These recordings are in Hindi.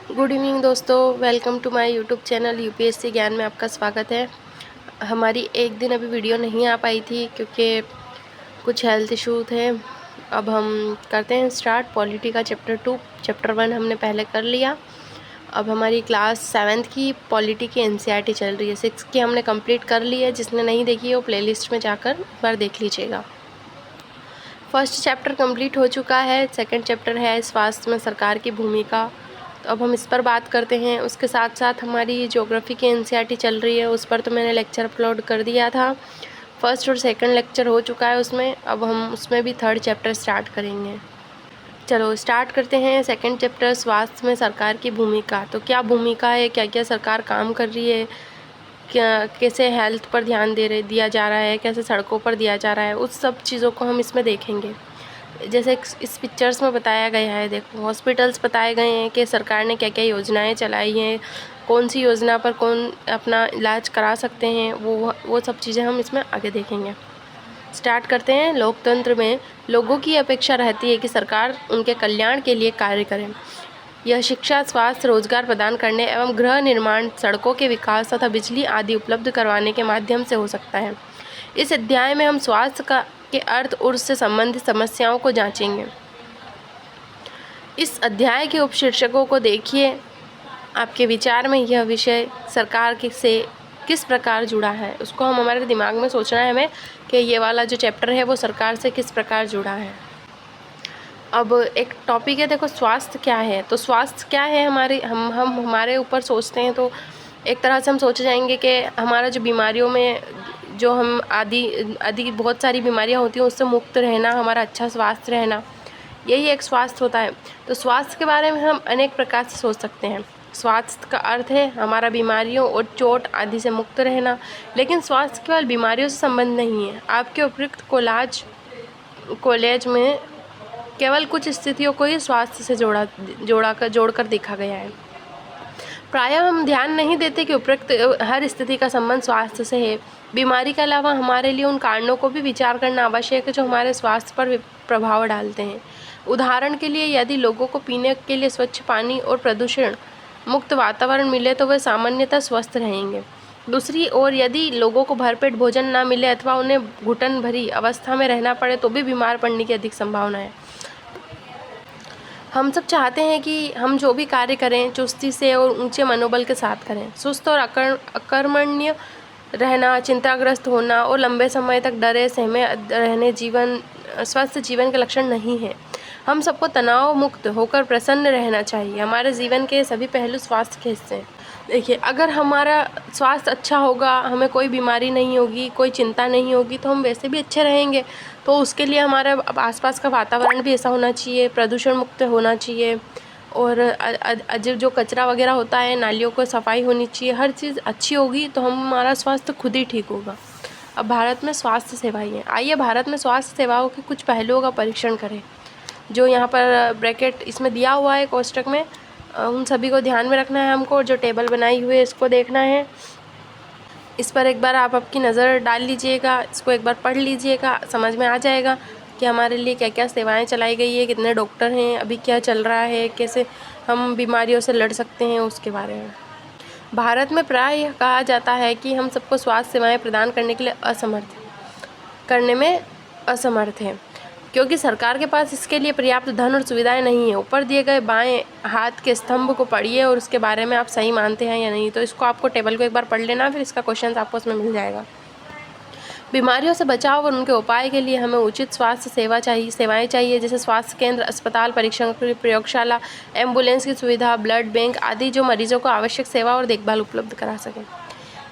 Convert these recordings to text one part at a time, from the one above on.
गुड इवनिंग दोस्तों, welcome to my YouTube channel UPSC ज्ञान में आपका स्वागत है। हमारी एक दिन अभी वीडियो नहीं आ पाई थी क्योंकि कुछ हेल्थ इशू थे। अब हम करते हैं स्टार्ट पॉलिटी का चैप्टर 2। चैप्टर 1 हमने पहले कर लिया। अब हमारी क्लास 7th की पॉलिटी की एनसीईआरटी चल रही है। 6 की हमने कंप्लीट कर ली है। जिसने नहीं देखी है वो प्लेलिस्ट में जाकर एक बार देख लीजिएगा। फर्स्ट चैप्टर कंप्लीट हो चुका है। सेकंड चैप्टर है स्वास्थ्य में सरकार की भूमिका। तो अब हम इस पर बात करते हैं। उसके साथ साथ हमारी ज्योग्राफी की एनसीईआरटी चल रही है, उस पर तो मैंने लेक्चर अपलोड कर दिया था। फर्स्ट और सेकंड लेक्चर हो चुका है उसमें। अब हम उसमें भी थर्ड चैप्टर स्टार्ट करेंगे। चलो स्टार्ट करते हैं। सेकंड चैप्टर स्वास्थ्य में सरकार की भूमिका। तो क्या भूमिका है, क्या क्या सरकार काम कर रही है, क्या कैसे हेल्थ पर ध्यान दिया जा रहा है, कैसे सड़कों पर दिया जा रहा है, उस सब चीज़ों को हम इसमें देखेंगे। जैसे इस पिक्चर्स में बताया गया है, देखो हॉस्पिटल्स बताए गए हैं कि सरकार ने क्या क्या योजनाएं चलाई हैं, कौन सी योजना पर कौन अपना इलाज करा सकते हैं, वो सब चीज़ें हम इसमें आगे देखेंगे। स्टार्ट करते हैं। लोकतंत्र में लोगों की अपेक्षा रहती है कि सरकार उनके कल्याण के लिए कार्य करे। यह शिक्षा, स्वास्थ्य, रोजगार प्रदान करने एवं गृह निर्माण, सड़कों के विकास तथा बिजली आदि उपलब्ध करवाने के माध्यम से हो सकता है। इस अध्याय में हम स्वास्थ्य के अर्थ और उससे संबंधित समस्याओं को जांचेंगे। इस अध्याय के उपशीर्षकों को देखिए। आपके विचार में यह विषय सरकार से किस प्रकार जुड़ा है, उसको हमारे दिमाग में सोचना है हमें कि ये वाला जो चैप्टर है वो सरकार से किस प्रकार जुड़ा है। अब एक टॉपिक है, देखो स्वास्थ्य क्या है। तो स्वास्थ्य क्या है, हमारे ऊपर सोचते हैं तो एक तरह से हम सोच जाएंगे कि हमारा जो बीमारियों में जो हम आदि बहुत सारी बीमारियां होती हैं उससे मुक्त रहना, हमारा अच्छा स्वास्थ्य रहना, यही एक स्वास्थ्य होता है। तो स्वास्थ्य के बारे में हम अनेक प्रकार से सोच सकते हैं। स्वास्थ्य का अर्थ है हमारा बीमारियों और चोट आदि से मुक्त रहना। लेकिन स्वास्थ्य केवल बीमारियों से संबंध नहीं है। आपके उपयुक्त कॉलेज में केवल कुछ स्थितियों को ही स्वास्थ्य से जोड़कर देखा गया है। प्रायः हम ध्यान नहीं देते कि उपयुक्त हर स्थिति का संबंध स्वास्थ्य से है। बीमारी के अलावा हमारे लिए उन कारणों को भी विचार करना आवश्यक है जो हमारे स्वास्थ्य पर प्रभाव डालते हैं। उदाहरण के लिए यदि लोगों को पीने के लिए स्वच्छ पानी और प्रदूषण मुक्त वातावरण मिले तो वे सामान्यतः स्वस्थ रहेंगे। दूसरी ओर यदि लोगों को भरपेट भोजन ना मिले अथवा उन्हें घुटन भरी अवस्था में रहना पड़े तो भी बीमार पड़ने की अधिक संभावना है। हम सब चाहते हैं कि हम जो भी कार्य करें चुस्ती से और ऊंचे मनोबल के साथ करें। सुस्त और अकर्मण्य रहना, चिंताग्रस्त होना और लंबे समय तक डरे सहमे रहने स्वस्थ जीवन के लक्षण नहीं है। हम सबको तनाव मुक्त होकर प्रसन्न रहना चाहिए। हमारे जीवन के सभी पहलू स्वास्थ्य के हिस्से हैं। देखिए, अगर हमारा स्वास्थ्य अच्छा होगा, हमें कोई बीमारी नहीं होगी, कोई चिंता नहीं होगी, तो हम वैसे भी अच्छे रहेंगे। तो उसके लिए हमारा आसपास का वातावरण भी ऐसा होना चाहिए, प्रदूषण मुक्त होना चाहिए और जो कचरा वगैरह होता है, नालियों को सफाई होनी चाहिए। हर चीज़ अच्छी होगी तो हमारा स्वास्थ्य खुद ही ठीक होगा। अब भारत में स्वास्थ्य सेवाएं हैं। आइए भारत में स्वास्थ्य सेवाओं के कुछ पहलुओं का परीक्षण करें। जो यहाँ पर ब्रैकेट इसमें दिया हुआ है कोष्टक में, उन सभी को ध्यान में रखना है हमको। जो टेबल बनाई हुई है इसको देखना है। इस पर एक बार आप आपकी नज़र डाल लीजिएगा, इसको एक बार पढ़ लीजिएगा, समझ में आ जाएगा कि हमारे लिए क्या क्या सेवाएं चलाई गई है, कितने डॉक्टर हैं, अभी क्या चल रहा है, कैसे हम बीमारियों से लड़ सकते हैं, उसके बारे में। भारत में प्राय यह कहा जाता है कि हम सबको स्वास्थ्य सेवाएं प्रदान करने में असमर्थ हैं क्योंकि सरकार के पास इसके लिए पर्याप्त धन और सुविधाएं नहीं है। ऊपर दिए गए बाएं हाथ के स्तंभ को पढ़िए और उसके बारे में आप सही मानते हैं या नहीं। तो इसको आपको टेबल को एक बार पढ़ लेना, फिर इसका क्वेश्चन आपको उसमें मिल जाएगा। बीमारियों से बचाव और उनके उपाय के लिए हमें उचित स्वास्थ्य सेवाएं चाहिए, जैसे स्वास्थ्य केंद्र, अस्पताल, परीक्षण प्रयोगशाला, एम्बुलेंस की सुविधा, ब्लड बैंक आदि जो मरीजों को आवश्यक सेवा और देखभाल उपलब्ध करा सकें।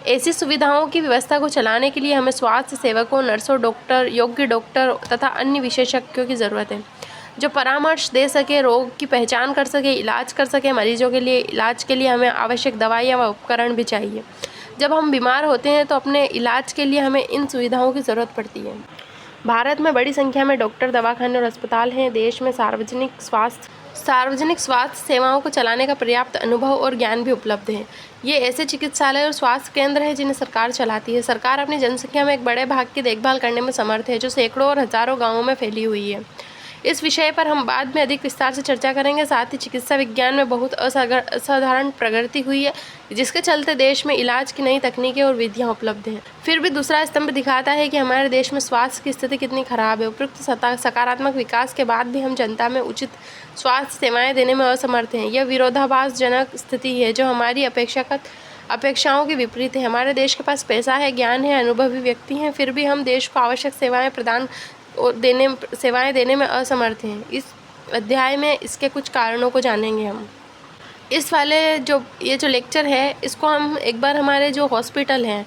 ऐसी सुविधाओं की व्यवस्था को चलाने के लिए हमें स्वास्थ्य सेवकों, नर्सों, डॉक्टर, योग्य डॉक्टर तथा अन्य विशेषज्ञों की ज़रूरत है जो परामर्श दे सके, रोग की पहचान कर सके, इलाज कर सके। मरीजों के लिए इलाज के लिए हमें आवश्यक दवाइयाँ व उपकरण भी चाहिए। जब हम बीमार होते हैं तो अपने इलाज के लिए हमें इन सुविधाओं की ज़रूरत पड़ती है। भारत में बड़ी संख्या में डॉक्टर, दवाखाने और अस्पताल हैं। देश में सार्वजनिक स्वास्थ्य सेवाओं को चलाने का पर्याप्त अनुभव और ज्ञान भी उपलब्ध है। ये ऐसे चिकित्सालय और स्वास्थ्य केंद्र हैं जिन्हें सरकार चलाती है। सरकार अपनी जनसंख्या में एक बड़े भाग की देखभाल करने में समर्थ है जो सैकड़ों और हजारों गांवों में फैली हुई है। इस विषय पर हम बाद में अधिक विस्तार से चर्चा करेंगे। साथ ही चिकित्सा विज्ञान में बहुत असाधारण प्रगति हुई है, जिसके चलते देश में इलाज की नई तकनीकें और विधियां उपलब्ध हैं। फिर भी दूसरा स्तंभ दिखाता है कि हमारे देश में स्वास्थ्य की स्थिति कितनी खराब है। उपयुक्त सकारात्मक विकास के बाद भी हम जनता में उचित स्वास्थ्य सेवाएं देने में असमर्थ हैं। यह विरोधाभासजनक स्थिति है जो हमारी अपेक्षाओं के विपरीत है। हमारे देश के पास पैसा है, ज्ञान है, अनुभवी व्यक्ति हैं, फिर भी हम देश को आवश्यक सेवाएं देने में असमर्थ हैं। इस अध्याय में इसके कुछ कारणों को जानेंगे हम। इस वाले ये जो लेक्चर है, इसको हम एक बार हमारे जो हॉस्पिटल हैं,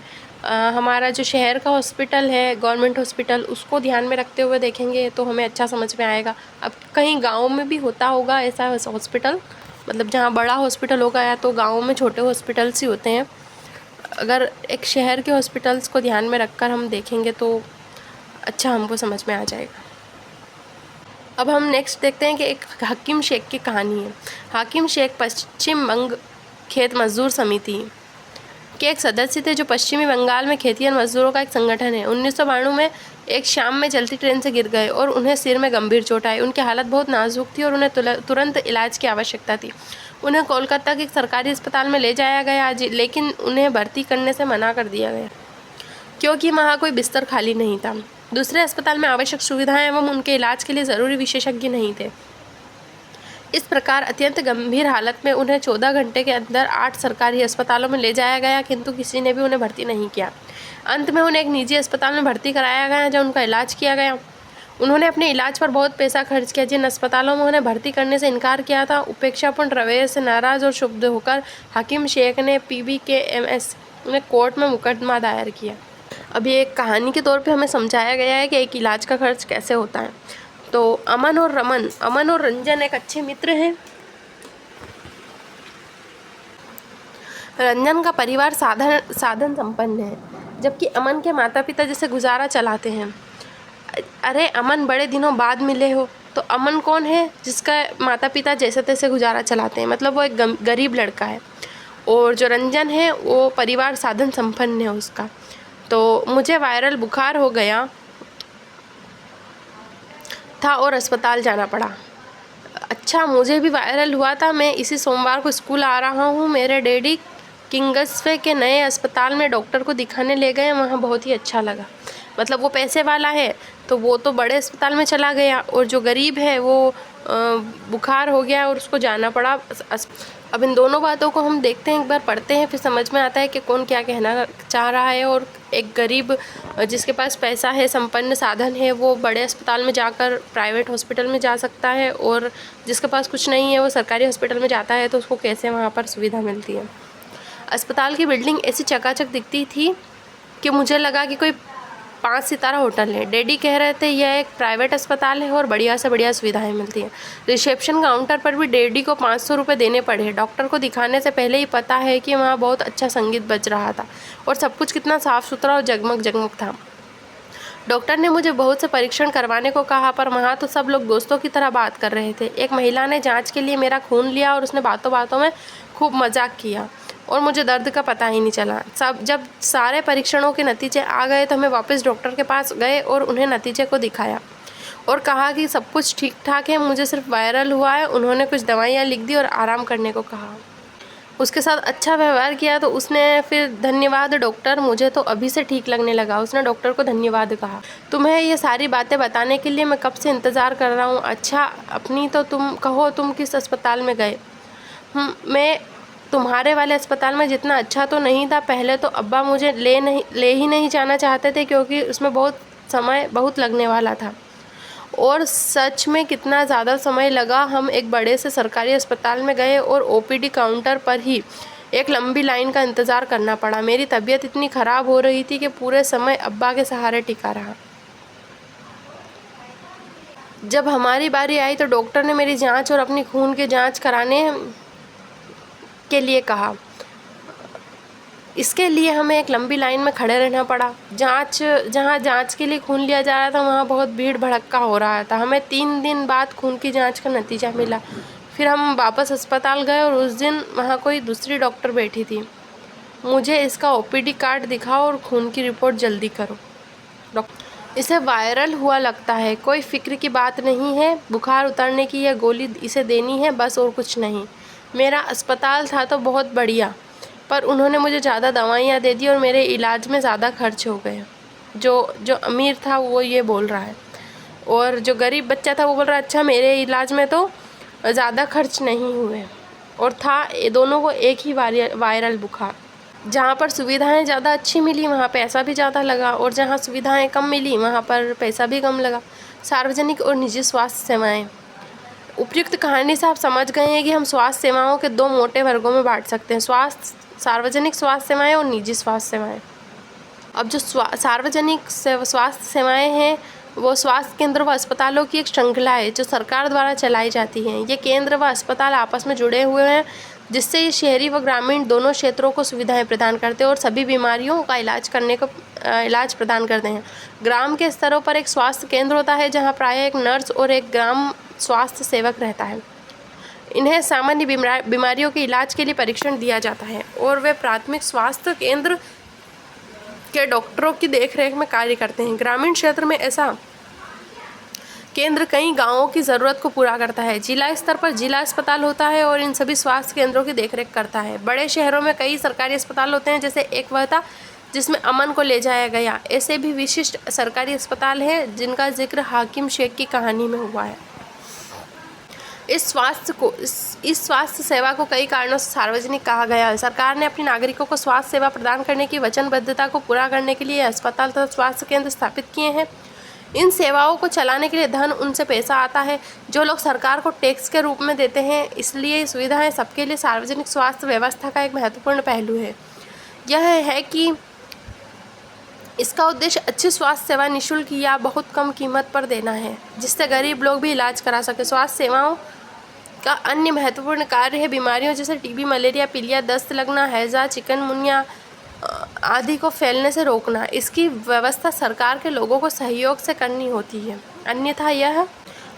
हमारा जो शहर का हॉस्पिटल है, गवर्नमेंट हॉस्पिटल, उसको ध्यान में रखते हुए देखेंगे तो हमें अच्छा समझ में आएगा। अब कहीं गाँव में भी होता होगा ऐसा हॉस्पिटल, मतलब जहाँ बड़ा हॉस्पिटल होगा, या तो गाँव में छोटे हॉस्पिटल्स ही होते हैं। अगर एक शहर के हॉस्पिटल्स को ध्यान में रखकर हम देखेंगे तो अच्छा हमको समझ में आ जाएगा। अब हम नेक्स्ट देखते हैं कि एक हकीम शेख की कहानी है। हकीम शेख पश्चिम बंग खेत मजदूर समिति के एक सदस्य थे, जो पश्चिमी बंगाल में खेतिहर मजदूरों का एक संगठन है। 1992 में एक शाम में चलती ट्रेन से गिर गए और उन्हें सिर में गंभीर चोट आई। उनकी हालत बहुत नाजुक थी और उन्हें तुरंत इलाज की आवश्यकता थी। उन्हें कोलकाता के एक सरकारी अस्पताल में ले जाया गया, लेकिन उन्हें भर्ती करने से मना कर दिया गया क्योंकि वहाँ कोई बिस्तर खाली नहीं था। दूसरे अस्पताल में आवश्यक सुविधाएं एवं उनके इलाज के लिए ज़रूरी विशेषज्ञ नहीं थे। इस प्रकार अत्यंत गंभीर हालत में उन्हें 14 घंटे के अंदर 8 सरकारी अस्पतालों में ले जाया गया, किंतु किसी ने भी उन्हें भर्ती नहीं किया। अंत में उन्हें एक निजी अस्पताल में भर्ती कराया गया, जहाँ उनका इलाज किया गया। उन्होंने अपने इलाज पर बहुत पैसा खर्च किया। जिन अस्पतालों में उन्हें भर्ती करने से इनकार किया था, उपेक्षापूर्ण रवैये से नाराज़ और क्षुब्ध होकर हकीम शेख ने PBKMS में कोर्ट में मुकदमा दायर किया। अभी एक कहानी के तौर पे हमें समझाया गया है कि एक इलाज का खर्च कैसे होता है। तो अमन और रंजन एक अच्छे मित्र हैं। रंजन का परिवार साधन संपन्न है, जबकि अमन के माता पिता जैसे गुजारा चलाते हैं। अरे अमन, बड़े दिनों बाद मिले हो। तो अमन कौन है? जिसका माता पिता जैसे तैसे गुजारा चलाते हैं, मतलब वो एक गरीब लड़का है। और जो रंजन है वो परिवार साधन संपन्न है उसका। तो मुझे वायरल बुखार हो गया था और अस्पताल जाना पड़ा। अच्छा, मुझे भी वायरल हुआ था। मैं इसी सोमवार को स्कूल आ रहा हूँ। मेरे डैडी किंग्सवे के नए अस्पताल में डॉक्टर को दिखाने ले गए, वहाँ बहुत ही अच्छा लगा। मतलब वो पैसे वाला है तो वो तो बड़े अस्पताल में चला गया, और जो गरीब है वो बुखार हो गया और उसको जाना पड़ा। अब इन दोनों बातों को हम देखते हैं, एक बार पढ़ते हैं, फिर समझ में आता है कि कौन क्या कहना चाह रहा है। और एक गरीब जिसके पास पैसा है, संपन्न साधन है, वो बड़े अस्पताल में जाकर प्राइवेट हॉस्पिटल में जा सकता है, और जिसके पास कुछ नहीं है वो सरकारी हॉस्पिटल में जाता है, तो उसको कैसे वहाँ पर सुविधा मिलती है। अस्पताल की बिल्डिंग ऐसी चकाचक दिखती थी कि मुझे लगा कि कोई 5 सितारा होटल है। डैडी कह रहे थे यह एक प्राइवेट अस्पताल है और बढ़िया से बढ़िया सुविधाएं मिलती हैं। रिसेप्शन काउंटर पर भी डैडी को 500 रुपये देने पड़े। डॉक्टर को दिखाने से पहले ही पता है कि वहाँ बहुत अच्छा संगीत बज रहा था और सब कुछ कितना साफ़ सुथरा और जगमग था। डॉक्टर ने मुझे बहुत से परीक्षण करवाने को कहा, पर वहाँ तो सब लोग दोस्तों की तरह बात कर रहे थे। एक महिला ने जाँच के लिए मेरा खून लिया और उसने बातों बातों में खूब मजाक किया और मुझे दर्द का पता ही नहीं चला। जब सारे परीक्षणों के नतीजे आ गए तो हमें वापस डॉक्टर के पास गए और उन्हें नतीजे को दिखाया और कहा कि सब कुछ ठीक ठाक है, मुझे सिर्फ वायरल हुआ है। उन्होंने कुछ दवाइयाँ लिख दी और आराम करने को कहा। उसके साथ अच्छा व्यवहार किया तो उसने फिर धन्यवाद डॉक्टर, मुझे तो अभी से ठीक लगने लगा। उसने डॉक्टर को धन्यवाद कहा। तुम्हें ये सारी बातें बताने के लिए मैं कब से इंतज़ार कर रहा हूँ। अच्छा, अपनी तो तुम कहो, तुम किस अस्पताल में गए? मैं तुम्हारे वाले अस्पताल में जितना अच्छा तो नहीं था। पहले तो अब्बा मुझे ले ही नहीं जाना चाहते थे, क्योंकि उसमें समय बहुत लगने वाला था। और सच में कितना ज़्यादा समय लगा। हम एक बड़े से सरकारी अस्पताल में गए और OPD काउंटर पर ही एक लंबी लाइन का इंतज़ार करना पड़ा। मेरी तबीयत इतनी ख़राब हो रही थी कि पूरे समय अब्बा के सहारे टिका रहा। जब हमारी बारी आई तो डॉक्टर ने मेरी जांच और अपनी खून की जांच कराने के लिए कहा। इसके लिए हमें एक लंबी लाइन में खड़े रहना पड़ा। जहाँ जांच के लिए खून लिया जा रहा था वहाँ बहुत भीड़ भड़क्का हो रहा था। हमें 3 दिन बाद खून की जांच का नतीजा मिला। फिर हम वापस अस्पताल गए और उस दिन वहाँ कोई दूसरी डॉक्टर बैठी थी। मुझे इसका OPD कार्ड दिखाओ और खून की रिपोर्ट जल्दी करो। इसे वायरल हुआ लगता है। कोई फिक्र की बात नहीं है, बुखार उतरने की यह गोली इसे देनी है बस, और कुछ नहीं। मेरा अस्पताल था तो बहुत बढ़िया, पर उन्होंने मुझे ज़्यादा दवाइयाँ दे दी और मेरे इलाज में ज़्यादा खर्च हो गए। जो अमीर था वो ये बोल रहा है, और जो गरीब बच्चा था वो बोल रहा है अच्छा मेरे इलाज में तो ज़्यादा खर्च नहीं हुए। और था ये दोनों को एक ही वायरल बुखार। जहाँ पर सुविधाएं ज़्यादा अच्छी मिली वहाँ पैसा भी ज़्यादा लगा, और जहाँ सुविधाएं कम मिली वहाँ पर पैसा भी कम लगा। सार्वजनिक और निजी स्वास्थ्य सेवाएं। उपयुक्त कहानी से आप समझ गए हैं कि हम स्वास्थ्य सेवाओं के दो मोटे वर्गों में बांट सकते हैं, सार्वजनिक स्वास्थ्य सेवाएं और निजी स्वास्थ्य सेवाएं। अब जो सार्वजनिक स्वास्थ्य सेवाएं हैं वो स्वास्थ्य केंद्र व अस्पतालों की एक श्रृंखला है जो सरकार द्वारा चलाई जाती हैं। ये केंद्र व अस्पताल आपस में जुड़े हुए हैं, जिससे ये शहरी व ग्रामीण दोनों क्षेत्रों को सुविधाएं प्रदान करते हैं और सभी बीमारियों का इलाज प्रदान करते हैं। ग्राम के स्तरों पर एक स्वास्थ्य केंद्र होता है जहाँ प्रायः एक नर्स और एक ग्राम स्वास्थ्य सेवक रहता है। इन्हें सामान्य बीमारियों के इलाज के लिए परीक्षण दिया जाता है, और वे प्राथमिक स्वास्थ्य केंद्र के डॉक्टरों की देखरेख में कार्य करते हैं। ग्रामीण क्षेत्र में ऐसा केंद्र कई गांवों की ज़रूरत को पूरा करता है। जिला स्तर पर जिला अस्पताल होता है और इन सभी स्वास्थ्य केंद्रों की देखरेख करता है। बड़े शहरों में कई सरकारी अस्पताल होते हैं, जैसे एक वह था जिसमें अमन को ले जाया गया। ऐसे भी विशिष्ट सरकारी अस्पताल हैं जिनका जिक्र हाकिम शेख की कहानी में हुआ है। इस स्वास्थ्य सेवा को कई कारणों से सार्वजनिक कहा गया है। सरकार ने अपने नागरिकों को स्वास्थ्य सेवा प्रदान करने की वचनबद्धता को पूरा करने के लिए अस्पताल तथा स्वास्थ्य केंद्र स्थापित किए हैं। इन सेवाओं को चलाने के लिए धन उनसे पैसा आता है जो लोग सरकार को टैक्स के रूप में देते हैं, इसलिए ये सुविधाएं सबके लिए सार्वजनिक स्वास्थ्य व्यवस्था का एक महत्वपूर्ण पहलू है। यह है कि इसका उद्देश्य अच्छी स्वास्थ्य सेवा निःशुल्क या बहुत कम कीमत पर देना है, जिससे गरीब लोग भी इलाज करा सके। स्वास्थ्य सेवाओं का अन्य महत्वपूर्ण कार्य है बीमारियों जैसे टीबी, मलेरिया, पीलिया, दस्त लगना, हैजा, चिकनगुनिया आदि को फैलने से रोकना। इसकी व्यवस्था सरकार के लोगों को सहयोग से करनी होती है,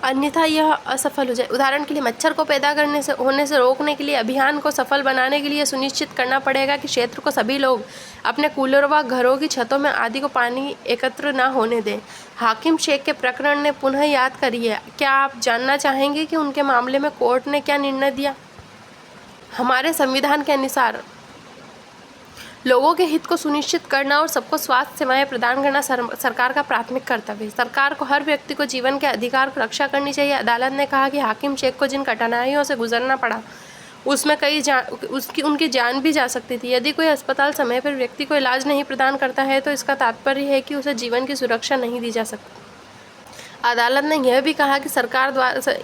अन्यथा यह असफल हो जाए। उदाहरण के लिए मच्छर को पैदा होने से रोकने के लिए अभियान को सफल बनाने के लिए सुनिश्चित करना पड़ेगा कि क्षेत्र को सभी लोग अपने कूलर व घरों की छतों में आदि को पानी एकत्र न होने दें। हाकिम शेख के प्रकरण ने पुनः याद करिए। क्या आप जानना चाहेंगे कि उनके मामले में कोर्ट ने क्या निर्णय दिया? हमारे संविधान के अनुसार लोगों के हित को सुनिश्चित करना और सबको स्वास्थ्य सेवाएं प्रदान करना सरकार का प्राथमिक कर्तव्य है। सरकार को हर व्यक्ति को जीवन के अधिकार की रक्षा करनी चाहिए। अदालत ने कहा कि हाकिम शेख को जिन कठिनाइयों से गुजरना पड़ा उसमें उनकी जान भी जा सकती थी। यदि कोई अस्पताल समय पर व्यक्ति को इलाज नहीं प्रदान करता है तो इसका तात्पर्य है कि उसे जीवन की सुरक्षा नहीं दी जा सकती। अदालत ने यह भी कहा कि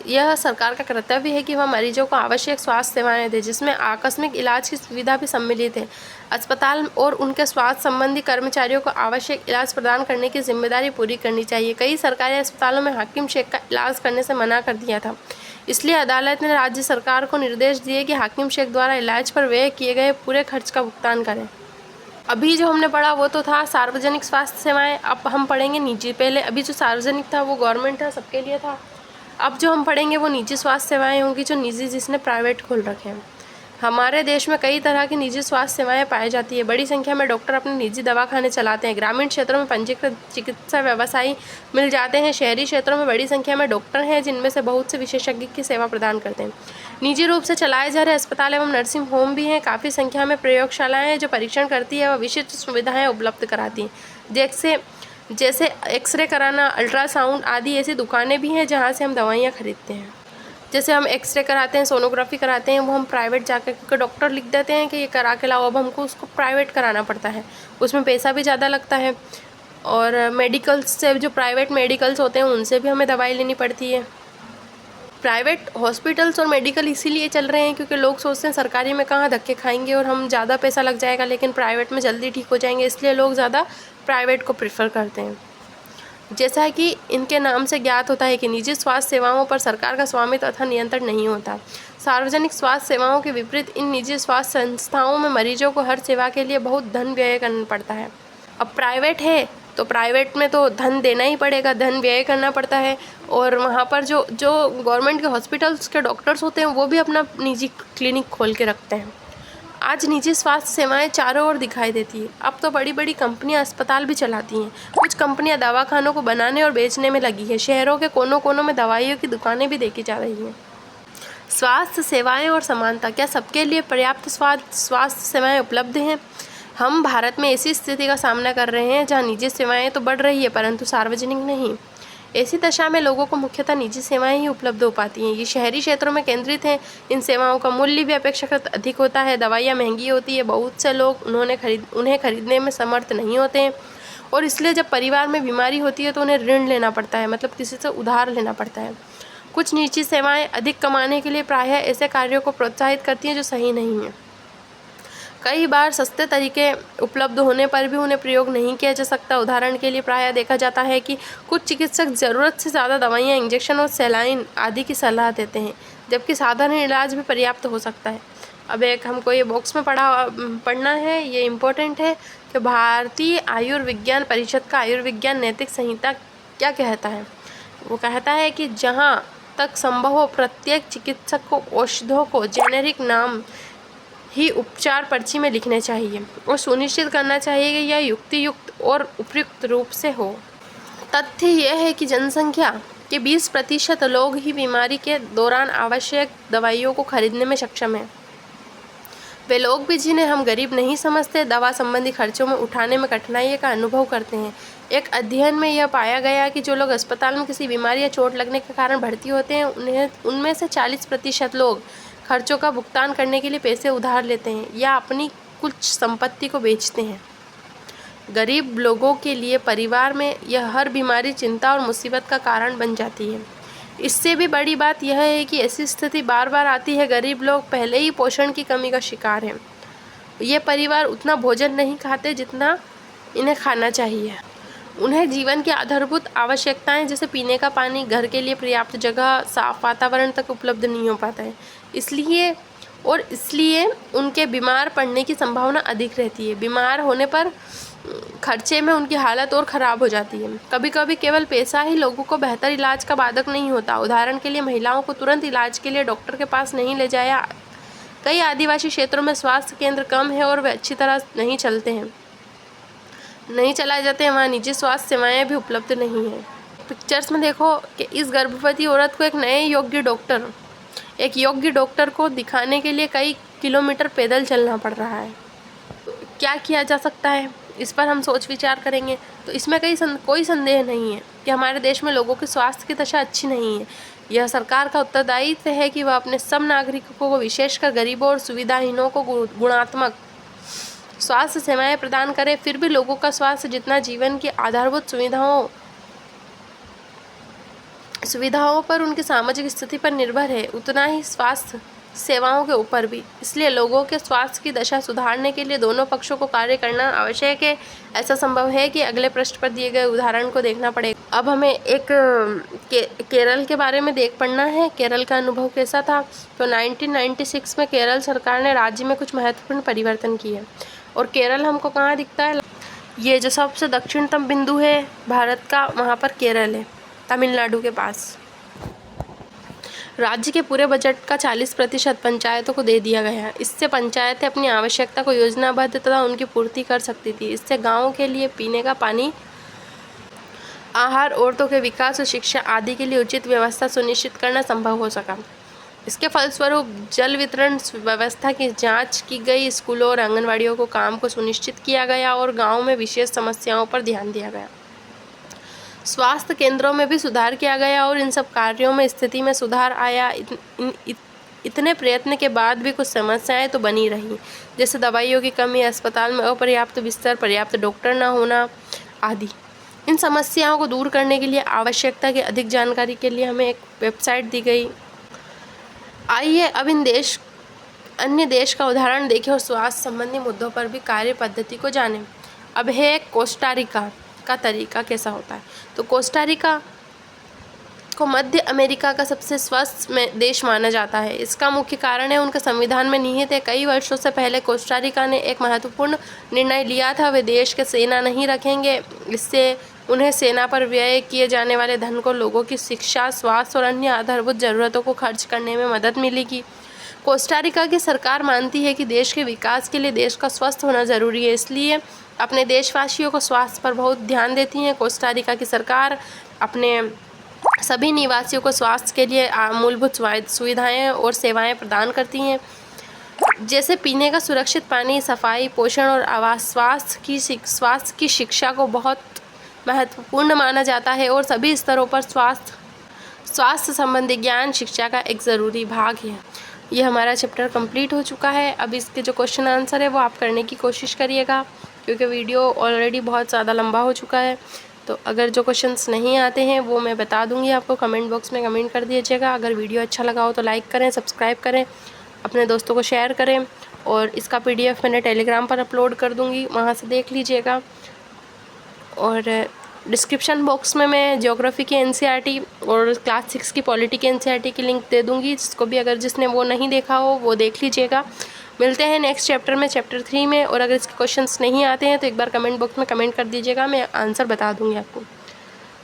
यह सरकार का कर्तव्य है कि वह मरीजों को आवश्यक स्वास्थ्य सेवाएं दे, जिसमें आकस्मिक इलाज की सुविधा भी सम्मिलित है। अस्पताल और उनके स्वास्थ्य संबंधी कर्मचारियों को आवश्यक इलाज प्रदान करने की जिम्मेदारी पूरी करनी चाहिए। कई सरकारी अस्पतालों में हाकिम शेख का इलाज करने से मना कर दिया था, इसलिए अदालत ने राज्य सरकार को निर्देश दिए कि हाकिम शेख द्वारा इलाज पर व्यय किए गए पूरे खर्च का भुगतान करें। अभी जो हमने पढ़ा वो तो था सार्वजनिक स्वास्थ्य सेवाएं, अब हम पढ़ेंगे निजी। पहले अभी जो सार्वजनिक था वो गवर्नमेंट था, सबके लिए था। अब जो हम पढ़ेंगे वो निजी स्वास्थ्य सेवाएं होंगी, जो निजी जिसने प्राइवेट खोल रखे हैं। हमारे देश में कई तरह की निजी स्वास्थ्य सेवाएं पाई जाती है। बड़ी संख्या में डॉक्टर अपने निजी दवाखाने चलाते हैं। ग्रामीण क्षेत्रों में पंजीकृत चिकित्सा व्यवसायी मिल जाते हैं। शहरी क्षेत्रों में बड़ी संख्या में डॉक्टर हैं जिनमें से बहुत से विशेषज्ञ की सेवा प्रदान करते हैं। निजी रूप से चलाए जा रहे अस्पताल एवं नर्सिंग होम भी हैं। काफ़ी संख्या में प्रयोगशालाएं हैं जो परीक्षण करती है व विशिष्ट सुविधाएं उपलब्ध कराती हैं, जैसे एक्सरे कराना, अल्ट्रासाउंड आदि। ऐसी दुकानें भी हैं जहाँ से हम दवाइयाँ खरीदते हैं। जैसे हम एक्सरे कराते हैं, सोनोग्राफी कराते हैं, वो हम प्राइवेट जाकर, क्योंकि डॉक्टर लिख देते हैं कि ये करा के लाओ, अब हमको उसको प्राइवेट कराना पड़ता है, उसमें पैसा भी ज़्यादा लगता है। और मेडिकल्स से, जो प्राइवेट मेडिकल्स होते हैं उनसे भी हमें दवाई लेनी पड़ती है। प्राइवेट हॉस्पिटल्स और मेडिकल इसीलिए चल रहे हैं क्योंकि लोग सोचते हैं सरकारी में कहाँ धक्के खाएंगे और हम ज़्यादा पैसा लग जाएगा, लेकिन प्राइवेट में जल्दी ठीक हो जाएंगे, इसलिए लोग ज़्यादा प्राइवेट को प्रेफर करते हैं। जैसा कि इनके नाम से ज्ञात होता है कि निजी स्वास्थ्य सेवाओं पर सरकार का स्वामित्व तथा नियंत्रण नहीं होता। सार्वजनिक स्वास्थ्य सेवाओं के विपरीत इन निजी स्वास्थ्य संस्थाओं में मरीजों को हर सेवा के लिए बहुत धन व्यय करना पड़ता है। अब प्राइवेट है तो प्राइवेट में तो धन देना ही पड़ेगा, धन व्यय करना पड़ता है। और वहाँ पर जो गवर्नमेंट के हॉस्पिटल्स के डॉक्टर्स होते हैं वो भी अपना निजी क्लिनिक खोल के रखते हैं। आज निजी स्वास्थ्य सेवाएं चारों ओर दिखाई देती है। अब तो बड़ी बड़ी कंपनियां अस्पताल भी चलाती हैं। कुछ कंपनियां दवाखानों को बनाने और बेचने में लगी है। शहरों के कोनों कोनों में दवाइयों की दुकानें भी देखी जा रही हैं। स्वास्थ्य सेवाएं और समानता, क्या सबके लिए पर्याप्त स्वास्थ्य सेवाएं उपलब्ध हैं? हम भारत में ऐसी स्थिति का सामना कर रहे हैं जहां निजी सेवाएं तो बढ़ रही है परंतु सार्वजनिक नहीं। ऐसी दशा में लोगों को मुख्यतः निजी सेवाएं ही उपलब्ध हो पाती हैं। ये शहरी क्षेत्रों में केंद्रित हैं। इन सेवाओं का मूल्य भी अपेक्षाकृत अधिक होता है। दवाइयाँ महंगी होती है। बहुत से लोग उन्हें खरीदने में समर्थ नहीं होते हैं और इसलिए जब परिवार में बीमारी होती है तो उन्हें ऋण लेना पड़ता है, मतलब किसी से उधार लेना पड़ता है। कुछ निजी सेवाएं अधिक कमाने के लिए प्रायः ऐसे कार्यों को प्रोत्साहित करती हैं जो सही नहीं है। कई बार सस्ते तरीके उपलब्ध होने पर भी उन्हें प्रयोग नहीं किया जा सकता। उदाहरण के लिए प्रायः देखा जाता है कि कुछ चिकित्सक ज़रूरत से ज़्यादा दवाइयाँ, इंजेक्शन और सलाइन आदि की सलाह देते हैं, जबकि साधारण इलाज भी पर्याप्त हो सकता है। अब एक हमको ये बॉक्स में पढ़ना है, ये इम्पोर्टेंट है कि भारतीय आयुर्विज्ञान परिषद का आयुर्विज्ञान नैतिक संहिता क्या कहता है। वो कहता है कि जहाँ तक संभव हो प्रत्येक चिकित्सक को औषधों को जेनेरिक नाम ही उपचार पर्ची में लिखने चाहिए और सुनिश्चित करना चाहिए कि यह युक्तियुक्त और उपयुक्त रूप से हो। तथ्य यह है कि जनसंख्या के 20% लोग ही बीमारी के दौरान आवश्यक दवाइयों को खरीदने में सक्षम हैं। वे लोग भी जिन्हें हम गरीब नहीं समझते, दवा संबंधी खर्चों में उठाने में कठिनाई का अनुभव करते हैं। एक अध्ययन में यह पाया गया कि जो लोग अस्पताल में किसी बीमारी या चोट लगने के कारण भर्ती होते हैं उनमें से 40% लोग खर्चों का भुगतान करने के लिए पैसे उधार लेते हैं या अपनी कुछ संपत्ति को बेचते हैं। गरीब लोगों के लिए परिवार में यह हर बीमारी चिंता और मुसीबत का कारण बन जाती है। इससे भी बड़ी बात यह है कि ऐसी स्थिति बार बार आती है। गरीब लोग पहले ही पोषण की कमी का शिकार हैं। ये परिवार उतना भोजन नहीं खाते जितना इन्हें खाना चाहिए। उन्हें जीवन की आधारभूत आवश्यकताएं जैसे पीने का पानी, घर के लिए पर्याप्त जगह, साफ वातावरण तक उपलब्ध नहीं हो पाता है। इसलिए उनके बीमार पड़ने की संभावना अधिक रहती है। बीमार होने पर खर्चे में उनकी हालत और ख़राब हो जाती है। कभी कभी केवल पैसा ही लोगों को बेहतर इलाज का बाधक नहीं होता। उदाहरण के लिए महिलाओं को तुरंत इलाज के लिए डॉक्टर के पास नहीं ले जाया। कई आदिवासी क्षेत्रों में स्वास्थ्य केंद्र कम है और वे अच्छी तरह नहीं चलाए जाते हैं। वहाँ निजी स्वास्थ्य सेवाएं भी उपलब्ध नहीं हैं। पिक्चर्स में देखो कि इस गर्भवती औरत को एक योग्य डॉक्टर को दिखाने के लिए कई किलोमीटर पैदल चलना पड़ रहा है। क्या किया जा सकता है, इस पर हम सोच विचार करेंगे तो इसमें कोई संदेह नहीं है कि हमारे देश में लोगों की स्वास्थ्य की दशा अच्छी नहीं है। यह सरकार का उत्तरदायित्व है कि वह अपने सब नागरिकों को, विशेषकर गरीबों और सुविधाहीनों को गुणात्मक स्वास्थ्य सेवाएं प्रदान करे। फिर भी लोगों का स्वास्थ्य जितना जीवन की आधारभूत सुविधाओं पर उनकी सामाजिक स्थिति पर निर्भर है, उतना ही स्वास्थ्य सेवाओं के ऊपर भी। इसलिए लोगों के स्वास्थ्य की दशा सुधारने के लिए दोनों पक्षों को कार्य करना आवश्यक है। ऐसा संभव है कि अगले पृष्ठ पर दिए गए उदाहरण को देखना पड़ेगा। अब हमें एक केरल के बारे में पढ़ना है। केरल का अनुभव कैसा था? तो 1996 में केरल सरकार ने राज्य में कुछ महत्वपूर्ण परिवर्तन किए। और केरल हमको कहाँ दिखता है? ये जो सबसे दक्षिणतम बिंदु है भारत का, वहाँ पर केरल है, तमिलनाडु के पास। राज्य के पूरे बजट का 40% पंचायतों को दे दिया गया है। इससे पंचायतें अपनी आवश्यकता को योजनाबद्ध तथा उनकी पूर्ति कर सकती थी। इससे गाँव के लिए पीने का पानी, आहार, औरतों के विकास और शिक्षा आदि के लिए उचित व्यवस्था सुनिश्चित करना संभव हो सका। इसके फलस्वरूप जल वितरण व्यवस्था की जांच की गई, स्कूलों और आंगनवाड़ियों को काम को सुनिश्चित किया गया और गाँव में विशेष समस्याओं पर ध्यान दिया गया। स्वास्थ्य केंद्रों में भी सुधार किया गया और इन सब कार्यों में स्थिति में सुधार आया। इतने प्रयत्न के बाद भी कुछ समस्याएं तो बनी रही, जैसे दवाइयों की कमी, अस्पताल में अपर्याप्त बिस्तर, पर्याप्त डॉक्टर न होना आदि। इन समस्याओं को दूर करने के लिए आवश्यकता की अधिक जानकारी के लिए हमें एक वेबसाइट दी गई। आइए अब अन्य देश का उदाहरण देखें और स्वास्थ्य संबंधी मुद्दों पर भी कार्य पद्धति को जानें। अब है कोस्टा रिका का तरीका कैसा होता है। तो कोस्टा रिका को मध्य अमेरिका का सबसे स्वस्थ देश माना जाता है। इसका मुख्य कारण है उनके संविधान में निहित है। कई वर्षों से पहले कोस्टा रिका ने एक महत्वपूर्ण निर्णय लिया था। वे देश के सेना नहीं रखेंगे। इससे उन्हें सेना पर व्यय किए जाने वाले धन को लोगों की शिक्षा, स्वास्थ्य और अन्य आधारभूत ज़रूरतों को खर्च करने में मदद मिलेगी। कोस्टा रिका की सरकार मानती है कि देश के विकास के लिए देश का स्वस्थ होना ज़रूरी है, इसलिए अपने देशवासियों को स्वास्थ्य पर बहुत ध्यान देती हैं। कोस्टा रिका की सरकार अपने सभी निवासियों को स्वास्थ्य के लिए मूलभूत सुविधाएं और सेवाएं प्रदान करती हैं, जैसे पीने का सुरक्षित पानी, सफाई, पोषण और आवास। स्वास्थ्य की शिक्षा को बहुत महत्वपूर्ण माना जाता है और सभी स्तरों पर स्वास्थ्य संबंधी ज्ञान शिक्षा का एक ज़रूरी भाग है। ये हमारा चैप्टर कंप्लीट हो चुका है। अब इसके जो क्वेश्चन आंसर है वो आप करने की कोशिश करिएगा, क्योंकि वीडियो ऑलरेडी बहुत ज़्यादा लंबा हो चुका है। तो अगर जो क्वेश्चंस नहीं आते हैं वो मैं बता दूंगी आपको, कमेंट बॉक्स में कमेंट कर दीजिएगा। अगर वीडियो अच्छा लगा हो तो लाइक करें, सब्सक्राइब करें, अपने दोस्तों को शेयर करें, और इसका PDF मैंने टेलीग्राम पर अपलोड कर दूँगी, वहाँ से देख लीजिएगा। और डिस्क्रिप्शन बॉक्स में मैं ज्योग्राफी की NCERT और क्लास 6 की पॉलिटी की NCERT की लिंक दे दूँगी, जिसको भी जिसने वो नहीं देखा हो वो देख लीजिएगा। मिलते हैं नेक्स्ट चैप्टर में, चैप्टर 3 में। और अगर इसके क्वेश्चंस नहीं आते हैं तो एक बार कमेंट बॉक्स में कमेंट कर दीजिएगा, मैं आंसर बता दूँगी आपको।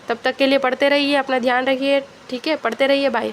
तब तक के लिए पढ़ते रहिए, अपना ध्यान रखिए, ठीक है, पढ़ते रहिए, बाय।